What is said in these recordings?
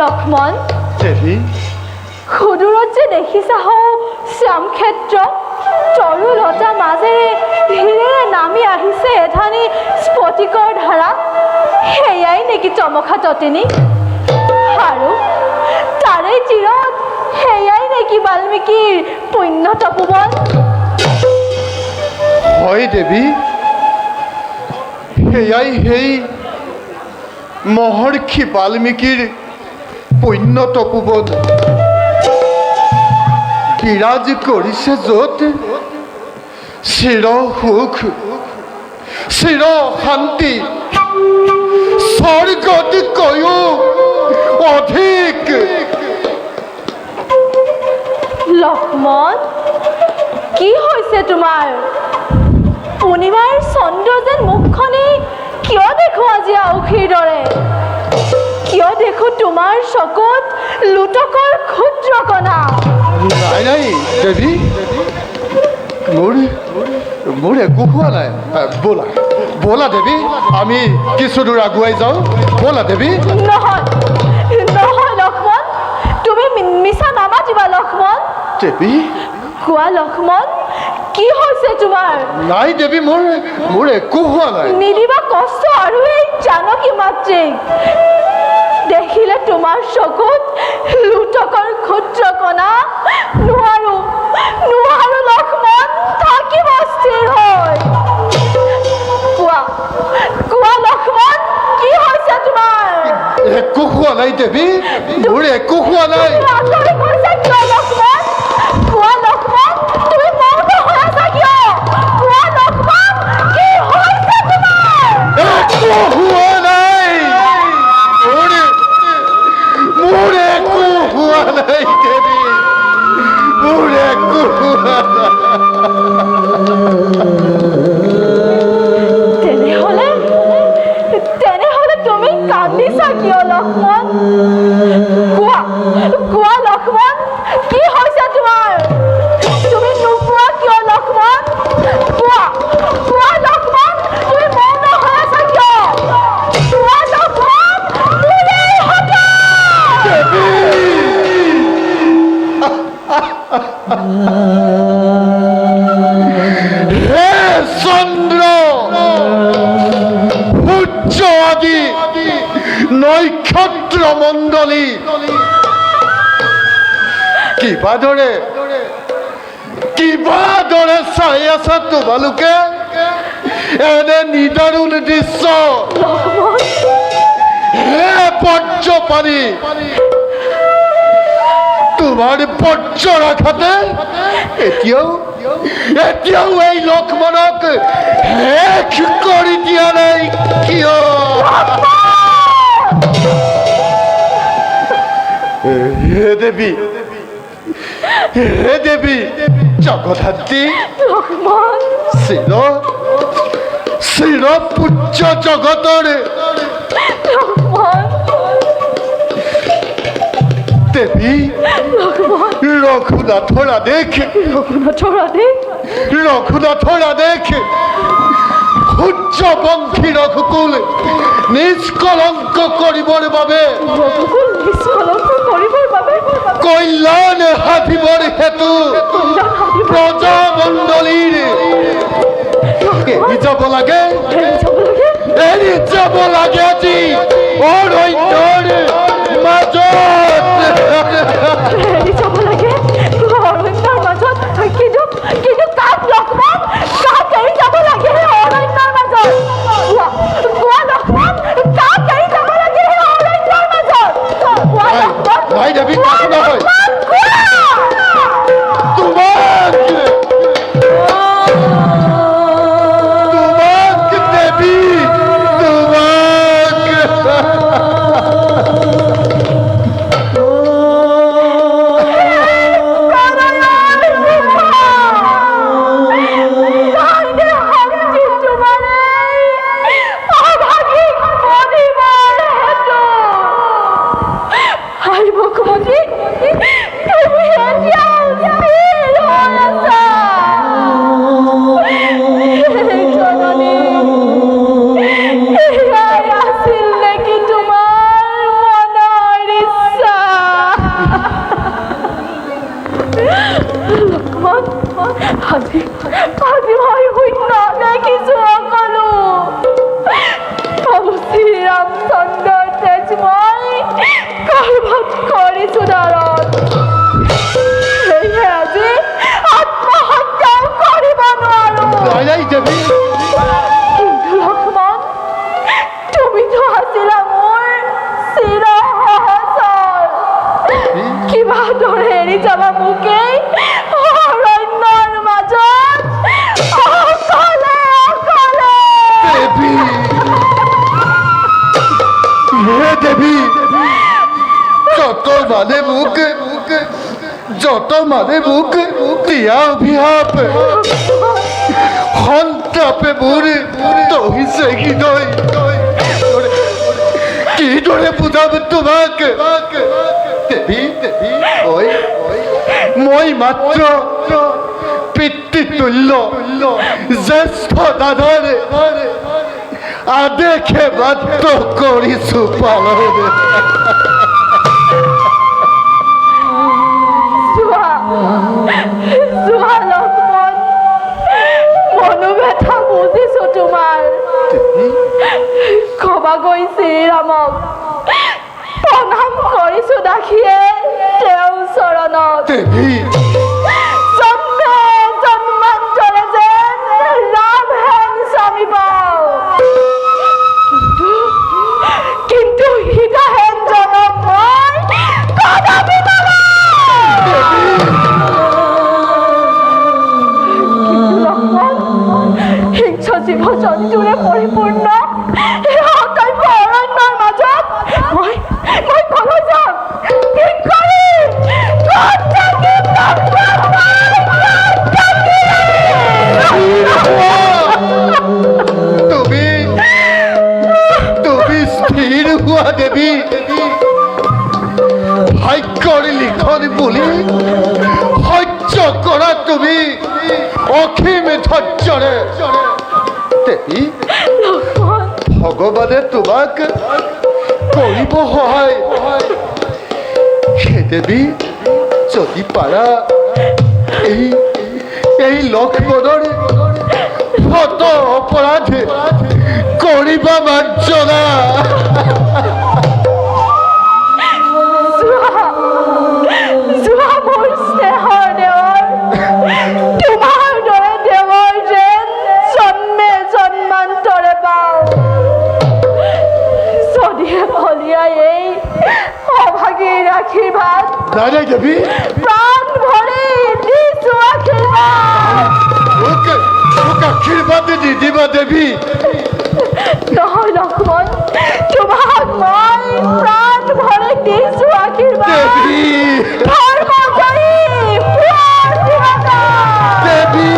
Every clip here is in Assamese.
লক্ষ্মণ দেৱী সুদূৰত যে দেখিছা শ্যামক্ষেত্ৰ তৰুলতা মাজেৰে ধীৰে নামি আহিছে এধানি স্ফটিকৰ ধাৰা সেয়াই নেকি তমখা ততিনী আৰু তাৰে তীৰত সেয়াই নেকি বাল্মীকিৰ পুণ্য তপোবন হয় দেৱী সেয়াই সেই মহৰ্ষি বাল্মীকিৰ পুণ্য তপোবন বিৰাজ কৰিছে য'ত চিৰ সুখ চিৰ শান্তি স্বৰ্গতকৈও অধিক লক্ষ্মণ কি হৈছে তোমাৰ পূৰ্ণিমাৰ চন্দ্ৰ যেন মুখখনি কিয় দেখো আজি আউসীৰ দৰে কিয় দেখো তোমাৰ চকুত লুটকৰ ক্ষুদ্ৰ কণা নাই নাই দেৱী মোৰ একো হোৱা নাই ব'লা ব'লা দেৱী আমি কিছু দূৰ আগুৱাই যাওঁ ব'লা দেৱী নহয় নহয় লক্ষ্মণ তুমি মিছা নামাতিবা লক্ষ্মণ দেৱী কোৱা লক্ষ্মণ কি হৈছে তোমাৰ নাই দেৱী মোৰ একো হোৱা নাই নিদিবা কষ্ট আৰু এই জানকী মাতৃক দেখিলে তোমাৰ চকুত লুটকৰ ক্ষুদ্ৰ কণা নোৱাৰো লক্ষ্মণ থাকিব স্থিৰ হৈ কোৱা লক্ষ্মণ কি হৈছে তোমাৰ একো হোৱা নাই দেৱী মোৰ একো হোৱা নাই আঁতৰি গৈছা কিয় লক্ষ্মণ কোৱা লক্ষ্মণ তুমি মৌন হৈ আছা কিয় কোৱা লক্ষ্মণ কি হৈছে তোমাৰ একো হোৱা নাই মোৰ একো হোৱা নাই দেৱী মোৰ একো হোৱা নাই তেনেহলে তুমি কান্দিছা কিয় লক্ষ্মণ কোৱা লক্ষ্মণ কি হৈছে তোমাৰ তুমি নোপোৱা কিয় লক্ষ্মণ কোৱা লক্ষ্মণ তুমি মৌন হৈ আছা কিয় কোৱা লক্ষ্মণ হে চন্দ্ৰ সূৰ্য আদি নক্ষত্ৰ মণ্ডলী কিবা দৰে চাই আছা তোমালোকে এনে নিদাৰুণ দৃশ্য হে বজ্ৰপাণি তোমাৰ বজ্ৰআঘাতে এতিয়াও এই লক্ষ্মণক শেষ কৰি দিয়া নাই কিয় হে দেৱী জগধাত্ৰী চিৰ পূজ্য জগতৰ দেৱী ৰঘুনাথৰ আদেশ সূৰ্যবংশী ৰঘুকুল নিষ্কলংক কৰিবৰ বাবে কল্যাণ সাধিবৰ হেতু প্ৰজামণ্ডলীৰ এৰি যাব লাগে আজি অৰণ্যৰ মাজত কিন্তু কাক লক্ষ্মণ কাক এৰি যাব লাগে অৰণ্যৰ মাজত কোৱা লক্ষ্মণ কাক এৰি যাব লাগে অৰণ্যৰ মাজত নাই দেৱী কাকো নহয় তোমাক দেৱী তোমাক আজি আজি মই শূন্য দেখিছো সকলো প্ৰভু শ্ৰীৰামচন্দ্ৰৰ তেজ মই গৰ্ভত কৰিছো ধাৰণ সেয়েহে আজি আত্মহত্যাও কৰিব নোৱাৰো নাই নাই দেৱী কিন্তু লক্ষ্মণ তুমিতো আছিলা মোৰ চিৰ সহচৰ কিবা দৰে এৰি যাবা মোকেই অৰণ্যৰ মাজত অকলে অকলে দেৱী হে দেৱী যত মানে মোক দিয়া অভিশাপ সন্তাপে মোৰ দহিছে কিদৰে বুজাব তোমাক দেৱী মই মাত্ৰ পিতৃতুল্য জ্যেষ্ঠ দাদাৰে আদেশে মাত্ৰ কৰিছো পালন যোৱা লক্ষ্মণ মনোব্যথা বুজিছো তোমাৰ কবা গৈ শ্ৰীৰামক প্ৰণাম কৰিছো দাসীয়ে তেওঁৰ চৰণত দেৱী জন্মে জন্মান্তৰে যেন ৰাম হেন স্বামী পাওঁ কিন্তু সীতা হেন জনম মই কদাপি হিংস্ৰ জীৱ জন্তুৰে পৰিপূৰ্ণ এই অতব্য অৰণ্যৰ মাজত মই কলৈ যাম কি কৰিম ক'ত থাকিম তুমি স্থিৰ হোৱা দেৱী ভাগ্যৰ লিখন বুলি সহ্য কৰা তুমি অসীম ধৈৰ্যৰে দেৱী ভগৱানে তোমাক কৰিব সহায় হে দেৱী যদি পাৰা এই লক্ষ্মণৰ শত অপৰাধ কৰিবা মাৰ্জনা যোৱা মোৰ স্নেহৰ দেৱৰ তোমাৰ দৰে দেৱৰ যেন জন্মে জন্মান্তৰে পাওঁ যদিহে ফলিয়াই এই অভাগীৰ আশীৰ্বাদ নাই নাই দেৱী প্ৰাণ ভৰি দিছো আশীৰ্বাদ মোক আশীৰ্বাদ নিদিবা দেৱী নহয় লক্ষ্মণ তোমাক মই প্ৰাণ ভৰি দিছো আশীৰ্বাদ দেৱী ধৰ্মজয়ী শিৱদা দেৱী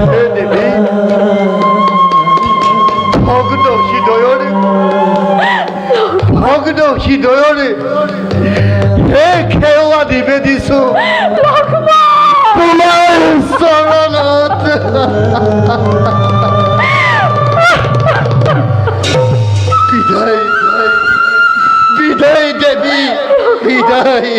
হে দেৱী ভগ্ন হৃদয়ৰে হে সেৱা নিবেদিছো তোমাৰ চৰণত বিদায় বিদায় দেৱী বিদায়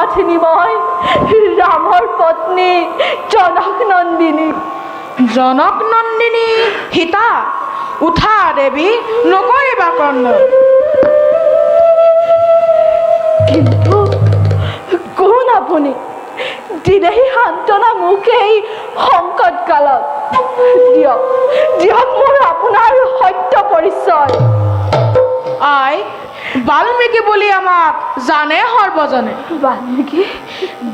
নাথিনী মই ৰামৰ পত্নী জনক নন্দিনী। জনক নন্দিনী সীতা, উঠা দেৱী, নকৰিবা ক্ৰন্দন। কিন্তু কোন আপুনি? দিনেহি সান্তনা মোক এই সংকট কালত। দিয়ক দিয়ক মোৰ আপোনাৰ সত্য পৰিচয়। আই, বাল্মীকি বুলি আমাক জানে সৰ্বজনে। বাল্মীকি?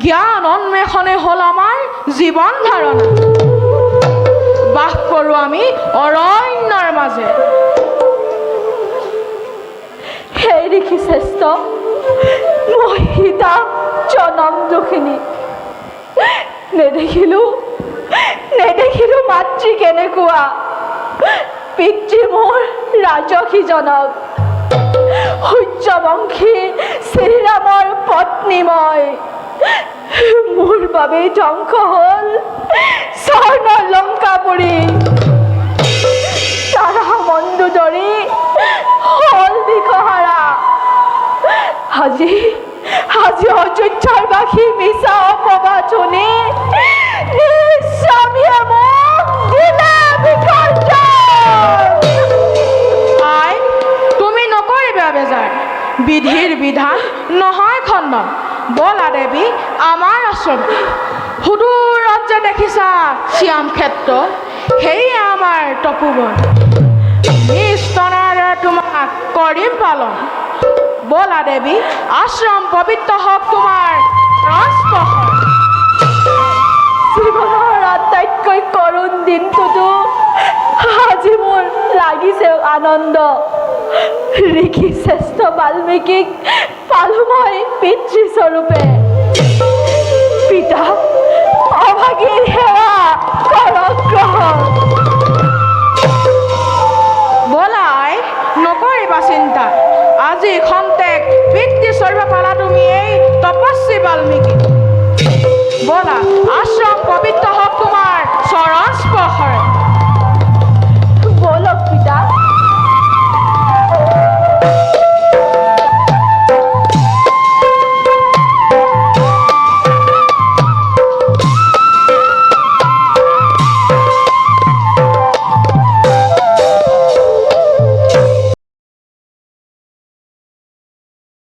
জ্ঞান অন্বেষণে হ'ল আমাৰ জীৱন ধাৰণা। বাস কৰোঁ আমি অৰণ্যৰ মাজে। সেই ঋষি শ্ৰেষ্ঠ, মই সীতা জনম দুখিনী। নেদেখিলো মাতৃ কেনেকুৱা, পিতৃ মোৰ ৰাজসীজনক। সূৰ্যবংশী শ্ৰীৰামৰ পত্নী মই। মোৰ বাবেই ধ্বংস হ'ল স্বৰ্ণ লংকাপুৰী। তাৰা মণ্ডোদৰী হ'ল দিশহাৰা। আজি অযোধ্যাৰ বাসী মিছা অপবাদ শুনি স্বামীয়ে মোক দিলে বিসৰ্জন। আই, তুমি নকৰিবা বেজাৰ। বিধিৰ বিধান নহয় খণ্ডন। বলা দেৱী আমাৰ আশ্ৰমে। সুদূৰত যে দেখিছা শ্যাম ক্ষেত্ৰ, সেয়ে আমাৰ তপোবন। নিস্তনেৰে তোমাক কৰিম পালন। বলা দেৱী, আশ্ৰম পবিত্ৰ হওক তোমাৰ স্পৰ্শত। জীৱনৰ আটাইতকৈ কৰুণ দিনটোতো আজি মোৰ লাগিছে আনন্দ। ঋষি শ্ৰেষ্ঠ বাল্মীকিক পালো মই পিতৃস্বৰূপে।